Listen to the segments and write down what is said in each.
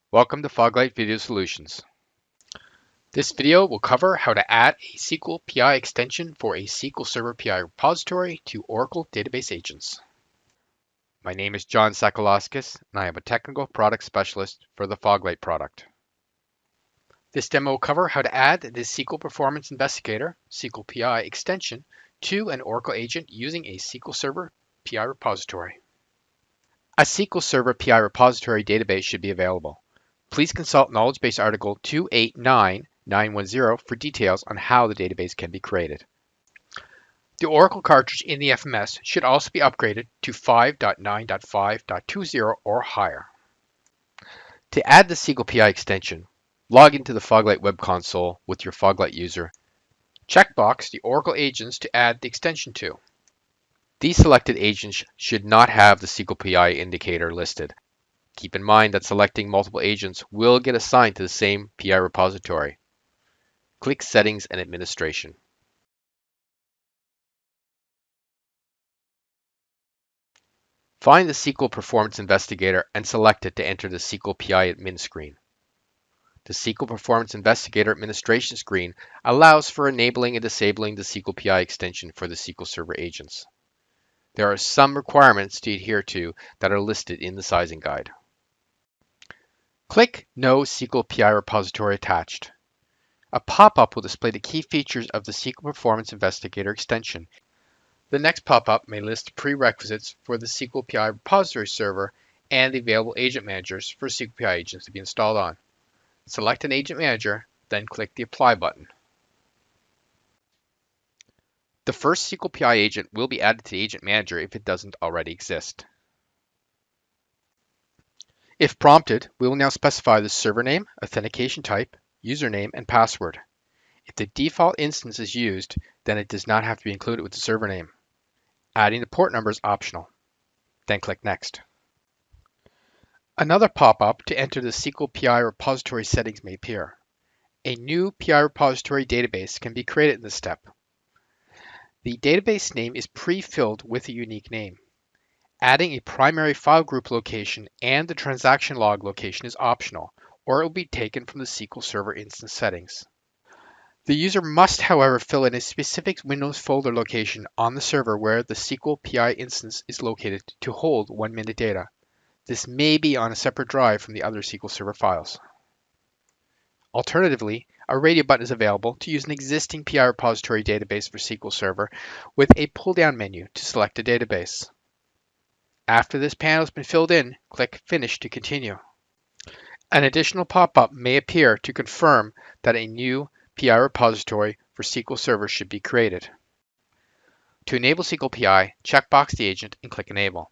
Welcome to Foglight Video Solutions. This video will cover how to add a SQL PI extension for a SQL Server PI repository to Oracle database agents. My name is John Sakalauskas, and I am a technical product specialist for the Foglight product. This demo will cover how to add the SQL Performance Investigator (SQL PI) extension to an Oracle agent using a SQL Server PI repository. A SQL Server PI repository database should be available. Please consult Knowledge Base article 289910 for details on how the database can be created. The Oracle cartridge in the FMS should also be upgraded to 5.9.5.20 or higher. To add the SQL PI extension, log into the Foglight web console with your Foglight user. Checkbox the Oracle agents to add the extension to. These selected agents should not have the SQL PI indicator listed. Keep in mind that selecting multiple agents will get assigned to the same PI repository. Click Settings and Administration. Find the SQL Performance Investigator and select it to enter the SQL PI Admin screen. The SQL Performance Investigator Administration screen allows for enabling and disabling the SQL PI extension for the SQL Server agents. There are some requirements to adhere to that are listed in the sizing guide. Click No SQL PI Repository Attached. A pop-up will display the key features of the SQL Performance Investigator extension. The next pop-up may list prerequisites for the SQL PI repository server and the available agent managers for SQL PI agents to be installed on. Select an agent manager, then click the Apply button. The first SQL PI agent will be added to the agent manager if it doesn't already exist. If prompted, we will now specify the server name, authentication type, username, and password. If the default instance is used, then it does not have to be included with the server name. Adding the port number is optional. Then click Next. Another pop-up to enter the SQL PI repository settings may appear. A new PI repository database can be created in this step. The database name is pre-filled with a unique name. Adding a primary file group location and the transaction log location is optional, or it will be taken from the SQL Server instance settings. The user must, however, fill in a specific Windows folder location on the server where the SQL PI instance is located to hold 1-minute data. This may be on a separate drive from the other SQL Server files. Alternatively, a radio button is available to use an existing PI repository database for SQL Server with a pull-down menu to select a database. After this panel has been filled in, click Finish to continue. An additional pop-up may appear to confirm that a new PI repository for SQL Server should be created. To enable SQL PI, checkbox the agent and click Enable.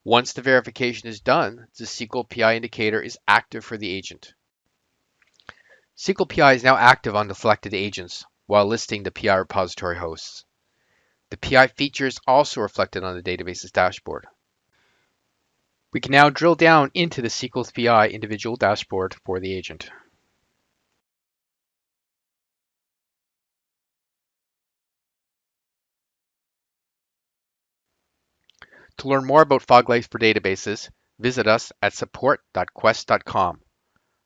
Once the verification is done, the SQL PI indicator is active for the agent. SQL PI is now active on the selected agents while listing the PI repository hosts. The PI feature is also reflected on the database's dashboard. We can now drill down into the SQL PI individual dashboard for the agent. To learn more about Foglight for databases, visit us at support.quest.com.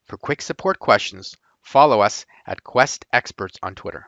For quick support questions, follow us at Quest Experts on Twitter.